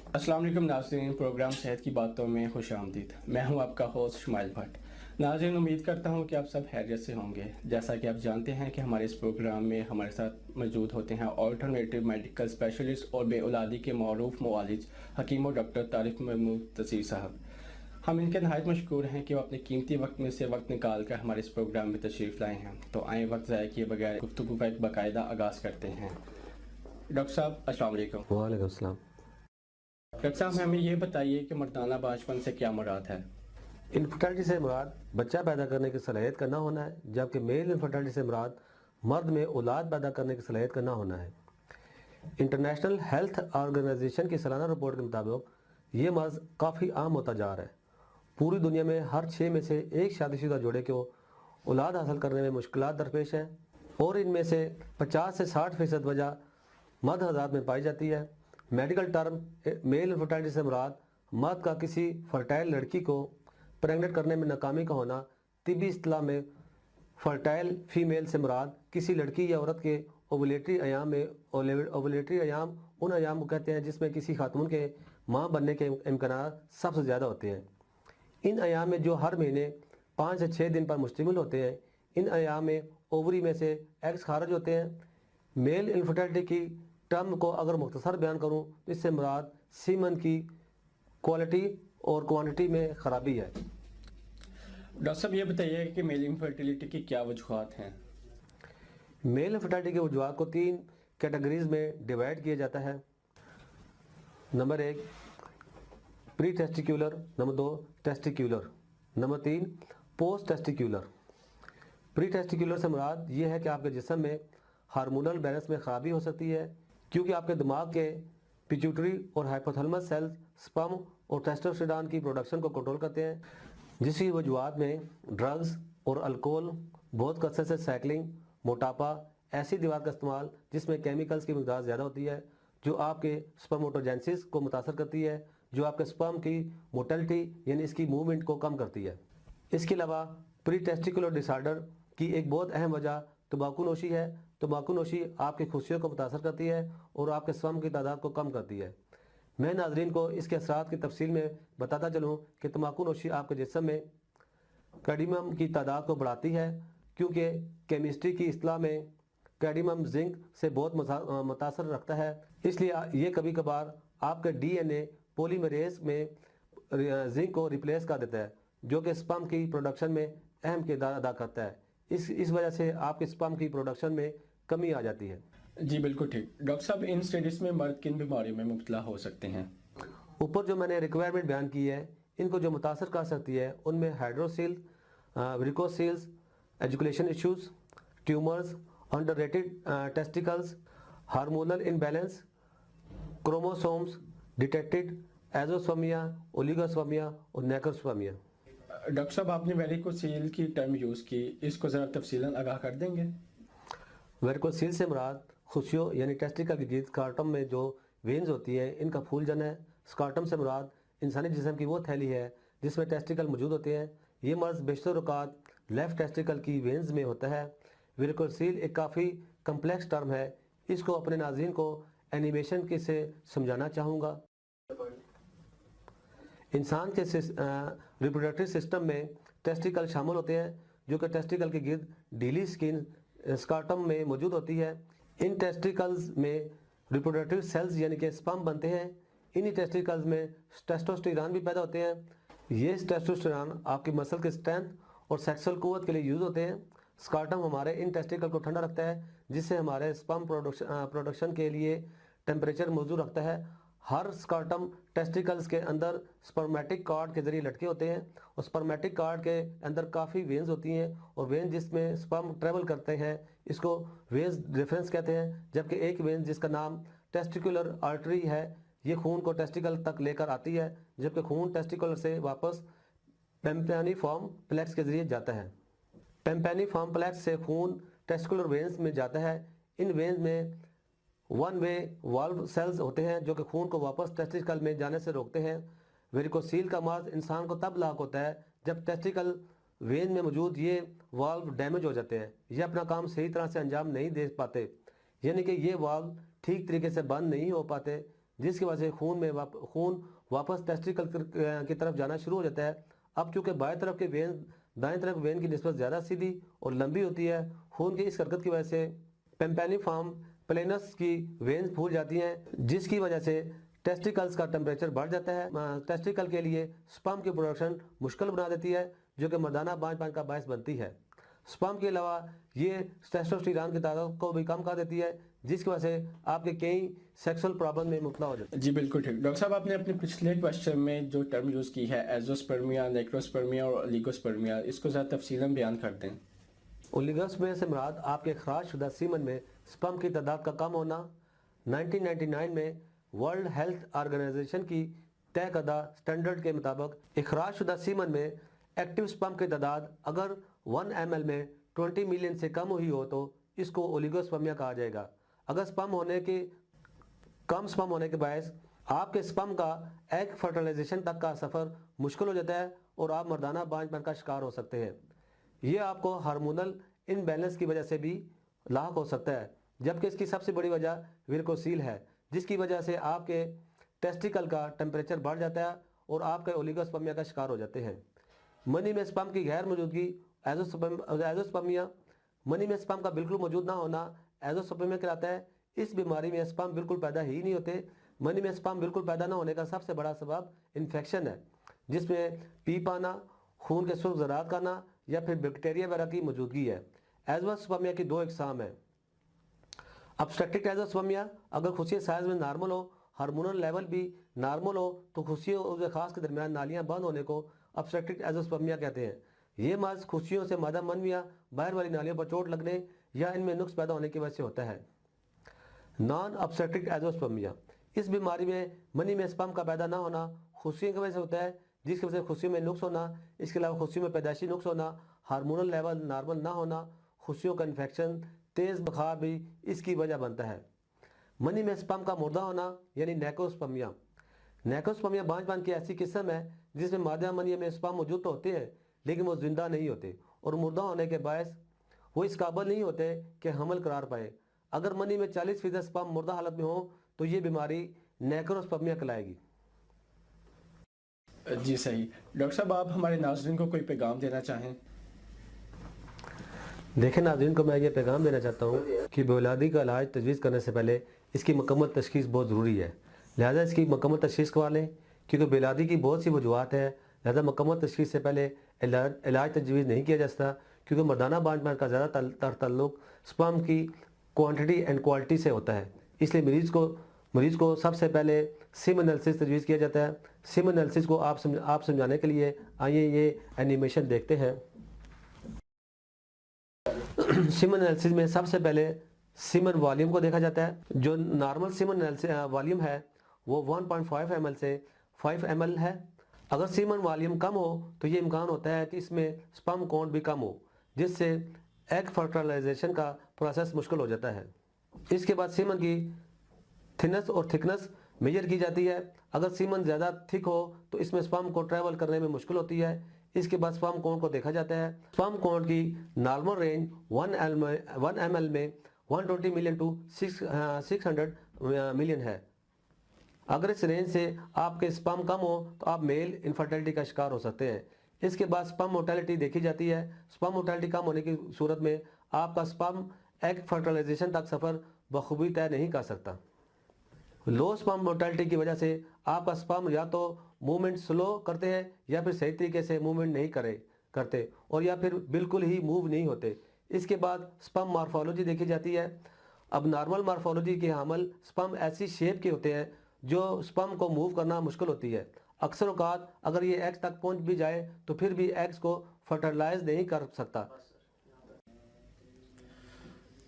अस्सलाम वालेकुम नाज़रीन, प्रोग्राम सेहत की बातों में खुश आमदीद। मैं हूं आपका होस्ट शुमाइल भट्ट। नाज़रीन, उम्मीद करता हूं कि आप सब खैरियत से होंगे। जैसा कि आप जानते हैं कि हमारे इस प्रोग्राम में हमारे साथ मौजूद होते हैं ऑल्टरनेटिव मेडिकल स्पेशलिस्ट और बे औलादी के मौरूफ मुआलिज हकीम और डॉक्टर तारिक महमूद तसीर साहब। हम इनके नहायत मशकूर हैं कि वो अपने कीमती वक्त में से वक्त निकाल कर हमारे इस प्रोग्राम में तशरीफ़ लाए हैं। तो आए वक्त ज़ाया किए बगैर गुफ्तगू का एक बाकायदा आगाज़ करते हैं। डॉक्टर साहब, अस्सलाम वालेकुम। वालेकुम सलाम। डॉक्टर साहब, हमें ये बताइए कि मर्दाना बांझपन से क्या मुराद है? इनफर्टिलिटी से मुराद बच्चा पैदा करने की सलाहियत का ना होना है, जबकि मेल इनफर्टिलिटी से मुराद मर्द में औलाद पैदा करने की सलाहियत का ना होना है। इंटरनेशनल हेल्थ ऑर्गेनाइजेशन की सालाना रिपोर्ट के मुताबिक ये मर्ज काफ़ी आम होता जा रहा है। पूरी दुनिया में हर 6 में से एक शादीशुदा जोड़े को औलाद हासिल करने में मुश्किलात दरपेश हैं और इनमें से 50 से 60% वजह मर्द हज़ात में पाई जाती है। मेडिकल टर्म मेल इनफर्टिलिटी से मुराद मर्द का किसी फर्टाइल लड़की को प्रेग्नेंट करने में नाकामी का होना। तिब्बी इस्तिलाह में फर्टाइल फीमेल से मुराद किसी लड़की या औरत के ओवुलेटरी अयाम में ओवुलेटरी अयाम उन अयाम को कहते हैं जिसमें किसी खातून के माँ बनने के इम्कान सबसे ज़्यादा होते हैं। इन अयाम में जो हर महीने 5 से 6 दिन पर मुश्तमिल होते हैं, इन अयाम में ओवरी में से एग्स खारिज होते हैं। मेल इनफर्टिलिटी की टर्म को अगर मुख्तसर बयान करूं तो इससे मुराद सीमन की क्वालिटी और क्वांटिटी में ख़राबी है। डॉक्टर साहब, ये बताइए कि मेल इनफर्टिलिटी की क्या वजूहात हैं? मेल इनफर्टिलिटी के वजूहात को 3 कैटेगरीज में डिवाइड किया जाता है। Number 1 pre testicular, number 2 testicular, number 3 post testicular. Pre testicular से मुराद ये है कि आपके जिस्म में हार्मोनल बैलेंस में ख़राबी हो सकती है, क्योंकि आपके दिमाग के पिट्यूटरी और हाइपोथैलेमस सेल्स स्पर्म और टेस्टोस्टेरोन की प्रोडक्शन को कंट्रोल करते हैं, जिसकी वजूहात में ड्रग्स और अल्कोहल, बहुत कसरत से साइकिलिंग, मोटापा, ऐसी दीवार का इस्तेमाल जिसमें केमिकल्स की मिकदार ज़्यादा होती है जो आपके स्पर्मोटोजेनेसिस को मुतासर करती है, जो आपके स्पर्म की मोटिलिटी यानी इसकी मूवमेंट को कम करती है। इसके अलावा प्री टेस्टिकुलर डिसऑर्डर की एक बहुत अहम वजह तंबाकू नोशी है। तंबाकू नोशी आपकी खुशियों को मुतासर करती है और आपके स्पर्म की तादाद को कम करती है। मैं नाजरीन को इसके असरात की तफसील में बताता चलूँ कि तंबाकू नोशी आपके जिस्म में कैडमियम की तादाद को बढ़ाती है, क्योंकि केमिस्ट्री की इस्तिलाह में कैडमियम जिंक से बहुत मुतासर रखता है। इसलिए ये कभी कभार आपके DNA पॉलीमरेज में जिंक को रिप्लेस कर देता है, जो कि स्पर्म की प्रोडक्शन में अहम किरदार अदा करता है। इस वजह से आपके स्पर्म की प्रोडक्शन में कमी आ जाती है। जी बिल्कुल ठीक। डॉक्टर साहब, इन स्टेडिस में मर्द किन बीमारियों में मुब्तला हो सकते हैं? ऊपर जो मैंने रिक्वायरमेंट बयान की है, इनको जो मुतासर कर सकती है उनमें hydrocele, varicoceles, education issues, tumours, underrated testicles, hormonal imbalance, chromosomes detected, azoospermia, oligospermia और नेक्रोस्पर्मिया। डॉक्टर साहब, आपने वेरिकोसील की टर्म यूज़ की, इसको ज़रा तफसीलन आगाह कर देंगे? वेरिकोसील से मुराद खुशियों यानी टेस्टिकल की जिल्द स्कार्टम में जो वेन्स होती है इनका फूल जाना है। स्कार्टम से मुराद इंसानी जिस्म की वो थैली है जिसमें टेस्टिकल मौजूद होते हैं। ये मर्ज बेशतर औक़ात लेफ़्ट टेस्टिकल की वेन्स में होता है। वेरिकोसील एक काफ़ी कम्प्लेक्स टर्म है, इसको अपने नाज़रीन को एनिमेशन के से समझाना चाहूँगा। इंसान के रिप्रोडक्टिव सिस्टम में टेस्टिकल शामिल होते हैं, जो कि टेस्टिकल के गिर्द ढीली स्किन स्कार्टम में मौजूद होती है। इन टेस्टिकल्स में रिप्रोडक्टिव सेल्स यानी कि स्पर्म बनते हैं। इन्हीं टेस्टिकल्स में टेस्टोस्टेरोन भी पैदा होते हैं। ये टेस्टोस्टेरोन आपकी मसल के स्ट्रेंथ और सेक्सुअल कुव्वत के लिए यूज़ होते हैं। स्कार्टम हमारे इन टेस्टिकल को ठंडा रखता है, जिससे हमारे स्पर्म प्रोडक्शन के लिए टेम्परेचर मौजूद रखता है। हर स्कार्टम टेस्टिकल्स के अंदर स्पर्मेटिक कार्ड के ज़रिए लटके होते हैं और स्पर्मेटिक कार्ड के अंदर काफ़ी वेन्स होती हैं और वेन जिसमें स्पर्म ट्रेवल करते हैं इसको वेन्स डिफरेंस कहते हैं। जबकि एक वेन जिसका नाम टेस्टिकुलर आर्टरी है, ये खून को टेस्टिकल तक लेकर आती है, जबकि खून टेस्टिकुलर से वापस पेम्पेनिफॉर्म प्लेक्स के ज़रिए जाता है। पेम्पेनिफॉर्म प्लेक्स से खून टेस्टिकुलर वेन्स में जाता है। इन वेन्स में वन वे वाल्व सेल्स होते हैं जो कि खून को वापस टेस्टिकल में जाने से रोकते हैं। वेरिकोसील का मर्ज इंसान को तब लाक होता है जब टेस्टिकल वेन में मौजूद ये वाल्व डैमेज हो जाते हैं, ये अपना काम सही तरह से अंजाम नहीं दे पाते, यानी कि ये वाल्व ठीक तरीके से बंद नहीं हो पाते, جس کی وجہ سے خون واپس ٹیسٹیکل کی طرف جانا شروع ہو جاتا ہے. اب چونکہ بائیں طرف کے وین دائیں طرف وین کی نسبت زیادہ سیدھی اور لمبی ہوتی ہے، خون کی اس حرکت کی وجہ سے پیمپینیفارم پلینس کی وینز پھول جاتی ہیں، جس کی وجہ سے ٹیسٹیکلز کا ٹمپریچر بڑھ جاتا ہے. ٹیسٹیکل کے لیے سپرم کی پروڈکشن مشکل بنا دیتی ہے، جو کہ مردانہ بانجھ پن کا باعث بنتی ہے. سپرم کے علاوہ یہ ٹیسٹوسٹیرون کی تعداد کو بھی کم کر دیتی ہے، جس کی وجہ سے آپ کے کئی سیکسول پرابلم میں مبتلا ہو جاتے ہیں. جی بالکل ٹھیک. ڈاکٹر صاحب، آپ نے اپنے پچھلے کوشچن میں جو ٹرم یوز کی ہے ایزوسپرمیا، نیکروسپرمیا اور اولیگوسپرمیا، اس کو ذرا تفصیلاً بیان کر دیں. اولیگوسپرمیا سے مراد آپ کے اخراج شدہ سیمن میں سپرم کی تعداد کا کم ہونا. 1999 میں ورلڈ ہیلتھ آرگنائزیشن کی طے کردہ سٹینڈرڈ کے مطابق اخراج شدہ سیمن میں ایکٹیو سپرم کی تعداد اگر 1 ml میں 20 ملین سے کم ہوئی ہو تو اس کو اولیگوسپرمیا کہا جائے گا. اگر کم سپرم ہونے کے باعث آپ کے سپرم کا ایگ فرٹیلائزیشن تک کا سفر مشکل ہو جاتا ہے اور آپ مردانہ بانجھ پن کا شکار ہو سکتے ہیں. یہ آپ کو ہارمونل ان بیلنس کی وجہ سے بھی لاحق ہو سکتا ہے، جبکہ اس کی سب سے بڑی وجہ ویریکوسیل ہے، جس کی وجہ سے آپ کے ٹیسٹیکل کا ٹمپریچر بڑھ جاتا ہے اور آپ کے اولیگوسپرمیا کا شکار ہو جاتے ہیں. منی میں سپرم کی غیر موجودگی ایزوسپرمیا. منی میں سپرم کا بالکل موجود نہ ہونا ایزوسپرمیا کہلاتا ہے. اس بیماری میں سپرم بالکل پیدا ہی نہیں ہوتے. منی میں سپرم بالکل پیدا نہ ہونے کا سب سے بڑا سبب انفیکشن ہے، جس میں پیپ آنا، خون کے سرخ ذرات کا آنا یا پھر بیکٹیریا وغیرہ کی موجودگی ہے. ایزوسپرمیا کی 2 اقسام ہیں. ابسٹریکٹڈ ایزوسپرمیا، اگر خصیہ سائز میں نارمل ہو، ہارمونل لیول بھی نارمل ہو تو خصیوں اور عضو خاص کے درمیان نالیاں بند ہونے کو ابسٹریکٹڈ ایزوسپرمیا کہتے ہیں. یہ مرض خصیوں سے مادہ منویہ باہر والی نالیوں پر چوٹ لگنے یا ان میں نقص پیدا ہونے کی وجہ سے ہوتا ہے. نان ابسٹریکٹڈ ایزوسپرمیا، اس بیماری میں منی میں سپرم کا پیدا نہ ہونا خصیوں کی وجہ سے ہوتا ہے، جس کی وجہ سے خصیوں میں نقص ہونا. اس کے علاوہ خصیوں میں پیدائشی نقص ہونا، ہارمونل لیول نارمل نہ ہونا، خصیوں کا انفیکشن، تیز بخار بھی اس کی وجہ بنتا ہے. منی میں سپرم کا مردہ ہونا یعنی نیکروسپرمیا. نیکروسپرمیا بانجھ پن کی ایسی قسم ہے جس میں مادہ منی میں سپرم موجود تو ہوتے ہیں لیکن وہ زندہ نہیں ہوتے اور مردہ ہونے کے باعث وہ اس قابل نہیں ہوتے کہ حمل قرار پائے. اگر منی میں 40% سپرم مردہ حالت میں ہو تو یہ بیماری نیکروسپرمیا کہلائے گی. جی صحیح. ڈاکٹر صاحب، آپ ہمارے ناظرین کو کوئی پیغام دینا چاہیں؟ دیکھیں ناظرین کو میں یہ پیغام دینا چاہتا ہوں کہ بے اولادی کا علاج تجویز کرنے سے پہلے اس کی مکمل تشخیص بہت ضروری ہے. لہٰذا اس کی مکمل تشخیص کروا لیں، کیونکہ بے اولادی کی بہت سی وجوہات ہیں. لہٰذا مکمل تشخیص سے پہلے علاج تجویز نہیں کیا جا سکتا، کیونکہ مردانہ بانجھ پن کا زیادہ تر تعلق سپرم کی کوانٹٹی اینڈ کوالٹی سے ہوتا ہے. اس لیے مریض کو سب سے پہلے سیمن انالیسس تجویز کیا جاتا ہے. سیمن انالیسس کو آپ سمجھانے کے لیے آئیے یہ اینیمیشن دیکھتے ہیں. سیمن انالیسس میں سب سے پہلے سیمن والیوم کو دیکھا جاتا ہے. جو نارمل سیمن والیوم ہے وہ 1.5 ml سے 5 ml ہے. اگر سیمن والیوم کم ہو تو یہ امکان ہوتا ہے کہ اس میں سپرم کاؤنٹ بھی کم ہو، جس سے ایگ فرٹیلائزیشن کا پروسیس مشکل ہو جاتا ہے. اس کے بعد سیمن کی تھنس اور تھکنس میجر کی جاتی ہے. اگر سیمن زیادہ تھک ہو تو اس میں سپرم کو ٹریول کرنے میں مشکل ہوتی ہے. اس کے بعد سپرم کاؤنٹ کو دیکھا جاتا ہے. سپرم کاؤنٹ کی نارمل رینج 1 ml میں 120 ملین ٹو 600 ملین ہے. اگر اس رینج سے آپ کے سپرم کم ہو تو آپ میل انفرٹیلٹی کا شکار ہو سکتے ہیں. اس کے بعد سپرم موٹیلٹی دیکھی جاتی ہے. سپرم موٹیلٹی کم ہونے کی صورت میں آپ کا سپرم ایگ فرٹیلائزیشن تک سفر بخوبی طے نہیں کر سکتا. لو سپرم موٹیلٹی کی وجہ سے آپ کا سپرم یا تو موومنٹ سلو کرتے ہیں یا پھر صحیح طریقے سے موومنٹ نہیں کرتے اور یا پھر بالکل ہی موو نہیں ہوتے. اس کے بعد سپرم مارفالوجی دیکھی جاتی ہے. اب نارمل مارفالوجی کے حامل سپرم ایسی شیپ کے ہوتے ہیں جو سپرم کو موو کرنا مشکل ہوتی ہے. اکثر اوقات اگر یہ ایگز تک پہنچ بھی جائے تو پھر بھی ایگز کو فرٹیلائز نہیں کر سکتا.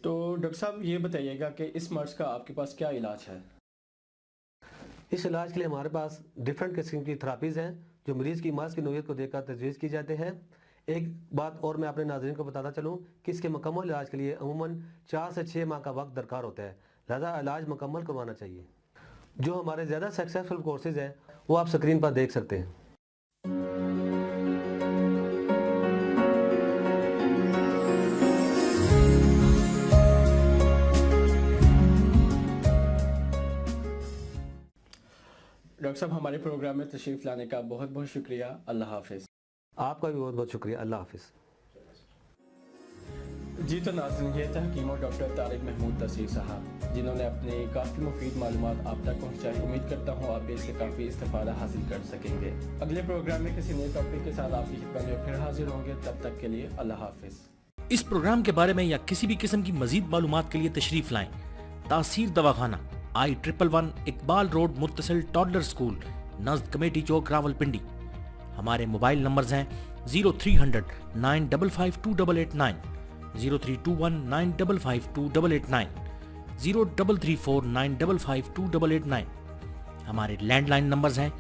تو ڈاکٹر صاحب یہ بتائیے گا کہ اس مرض کا آپ کے پاس کیا علاج ہے؟ اس علاج کے لیے ہمارے پاس ڈیفرنٹ قسم کی تھراپیز ہیں جو مریض کی مرض کی نوعیت کو دیکھ کر تجویز کی جاتے ہیں. ایک بات اور میں اپنے ناظرین کو بتاتا چلوں کہ اس کے مکمل علاج کے لیے عموماً 4 سے 6 ماہ کا وقت درکار ہوتا ہے. لہذا علاج مکمل کروانا چاہیے. جو ہمارے زیادہ سکسیسفل کورسز ہیں وہ آپ سکرین پر دیکھ سکتے ہیں. डॉक्टर साहब हमारे प्रोग्राम में तशरीफ़ लाने का बहुत बहुत शुक्रिया। अल्लाह हाफिज़। आपका भी बहुत बहुत शुक्रिया। अल्लाह हाफिज़। जी तो नाज़रीन, ये था हकीम और डॉक्टर तारिक महमूद तसीर साहब, जिन्होंने अपनी काफ़ी मुफीद मालूमात आप तक पहुँचाई। उम्मीद करता हूँ आप भी इससे काफ़ी इस्तिफ़ादा हासिल कर सकेंगे। अगले प्रोग्राम में किसी नए टॉपिक के साथ आपकी खिदमत में फिर हाजिर होंगे। तब तक के लिए अल्लाह हाफिज़। इस प्रोग्राम के बारे में या किसी भी किस्म की मजीद मालूमात के लिए तशरीफ लाएं। तासीर दवाखाना, I111 इकबाल रोड, मुत्तसिल टॉडलर स्कूल, नज़द कमेटी चौक, रावलपिंडी। हमारे मोबाइल नंबर्स हैं 0300 955 2889, 0321 955 2889, 0334 955 2889। हमारे लैंडलाइन नंबर्स हैं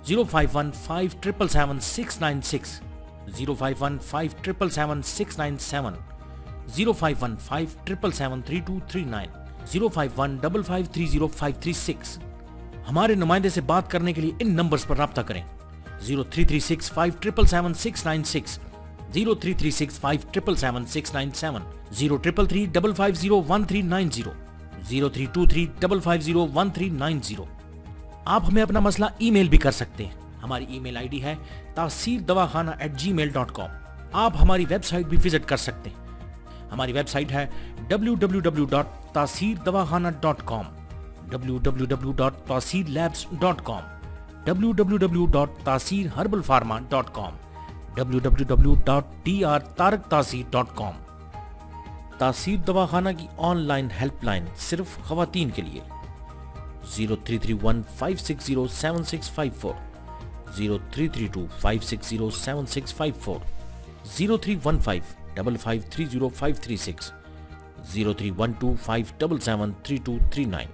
051 5777 696, 051 5777 697, 051 5777 3239, 051 5530 536। हमारे नुमाइंदे से बात करने के लिए इन नंबर्स पर राब्ता करें 0336 5777 696, 0336 5777 697, 0333 550 1390, 0323 550 1390। आप हमें अपना मसला ईमेल भी कर सकते हैं। हमारी ईमेल आईडी है taseerdawkhana@gmail.com। आप हमारी वेबसाइट भी विजिट कर सकते हैं। हमारी वेबसाइट है www.taseerdawkhana.com, www.taseerlabs.com, www.taseerherbalpharma.com, www.drtaraktaseer.com। तासीर दवाखाना की ऑनलाइन हेल्पलाइन सिर्फ खवातीन के लिए 0331 560 7654, 0332 560 7654, 0315 5530 536, 0312 577 3239।